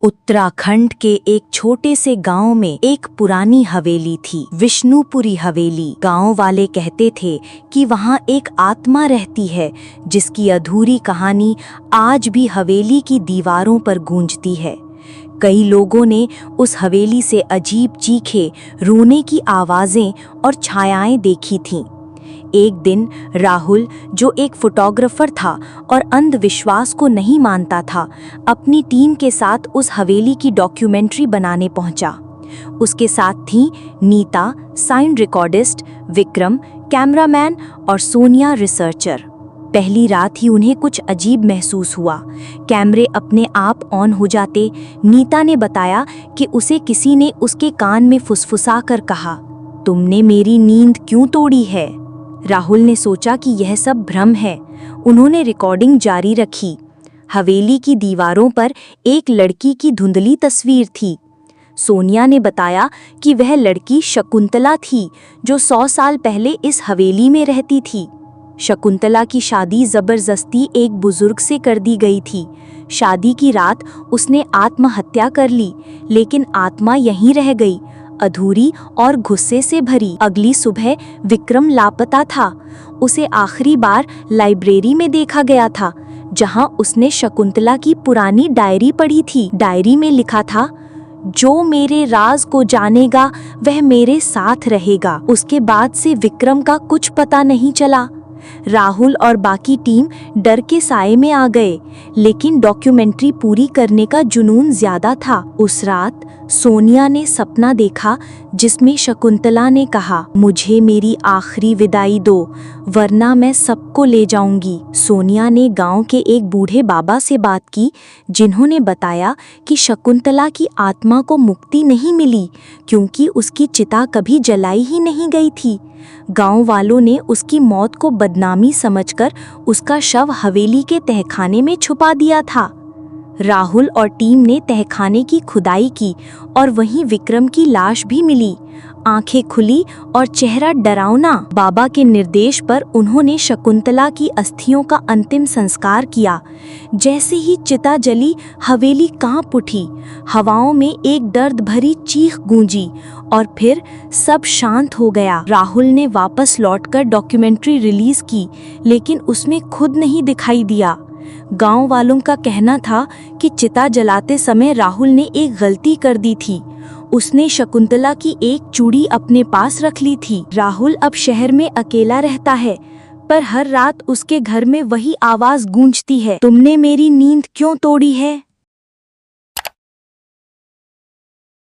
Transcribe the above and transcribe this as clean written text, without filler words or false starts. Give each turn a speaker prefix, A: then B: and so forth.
A: उत्तराखंड के एक छोटे से गांव में एक पुरानी हवेली थी, विष्णुपुरी हवेली। गांव वाले कहते थे कि वहां एक आत्मा रहती है जिसकी अधूरी कहानी आज भी हवेली की दीवारों पर गूंजती है। कई लोगों ने उस हवेली से अजीब चीखें, रोने की आवाजें और छायाएं देखी थीं। एक दिन राहुल, जो एक फोटोग्राफर था और अंधविश्वास को नहीं मानता था, अपनी टीम के साथ उस हवेली की डॉक्यूमेंट्री बनाने पहुंचा। उसके साथ थीं Neeta, sound recordist, Vikram, cameraman और सोनिया, रिसर्चर। पहली रात ही उन्हें कुछ अजीब महसूस हुआ। कैमरे अपने आप ऑन हो जाते। नीता ने बताया कि उसे किसी ने उसके कान में फुसफुसा कर कहा, तुमने मेरी नींद क्यों तोड़ी है? राहुल ने सोचा कि यह सब भ्रम है। उन्होंने रिकॉर्डिंग जारी रखी। हवेली की दीवारों पर एक लड़की की धुंधली तस्वीर थी। सोनिया ने बताया कि वह लड़की शकुंतला थी, जो 100 साल पहले इस हवेली में रहती थी। शकुंतला की शादी जबरदस्ती एक बुजुर्ग से कर दी गई थी। शादी की रात उसने आत्महत्या कर ली, लेकिन आत्मा यहीं रह गई, अधूरी और गुस्से से भरी। अगली सुबह विक्रम लापता था। उसे आखिरी बार लाइब्रेरी में देखा गया था, जहां उसने शकुंतला की पुरानी डायरी पढ़ी थी। डायरी में लिखा था, जो मेरे राज को जानेगा वह मेरे साथ रहेगा। उसके बाद से विक्रम का कुछ पता नहीं चला। राहुल और बाकी टीम डर के साए में आ गए, लेकिन डॉक्यूमेंट्री पूरी करने का जुनून ज्यादा था। उस रात सोनिया ने सपना देखा जिसमें शकुंतला ने कहा, मुझे मेरी आखिरी विदाई दो, वरना मैं सबको ले जाऊंगी। सोनिया ने गांव के एक बूढ़े बाबा से बात की, जिन्होंने बताया कि शकुंतला की आत्मा को मुक्ति नहीं मिली, क्योंकि उसकी चिता कभी जलाई ही नहीं गई थी। गांव वालों ने उसकी मौत को बदनामी समझकर उसका शव हवेली के तहखाने में छुपा दिया था। राहुल और टीम ने तहखाने की खुदाई की और वहीं विक्रम की लाश भी मिली। आंखें खुली और चेहरा डरावना। बाबा के निर्देश पर उन्होंने शकुंतला की अस्थियों का अंतिम संस्कार किया। जैसे ही चिता जली, हवेली कांप उठी। हवाओं में एक दर्द भरी चीख गूंजी और फिर सब शांत हो गया। राहुल ने वापस लौटकर डॉक्यूमेंट्री रिलीज की, लेकिन उसमें खुद नहीं दिखाई दिया। गांव वालों का कहना था कि चिता जलाते समय राहुल ने एक गलती कर दी थी। उसने शकुंतला की एक चूड़ी अपने पास रख ली थी। राहुल अब शहर में अकेला रहता है, पर हर रात उसके घर में वही आवाज गूंजती है, तुमने मेरी नींद क्यों तोड़ी है?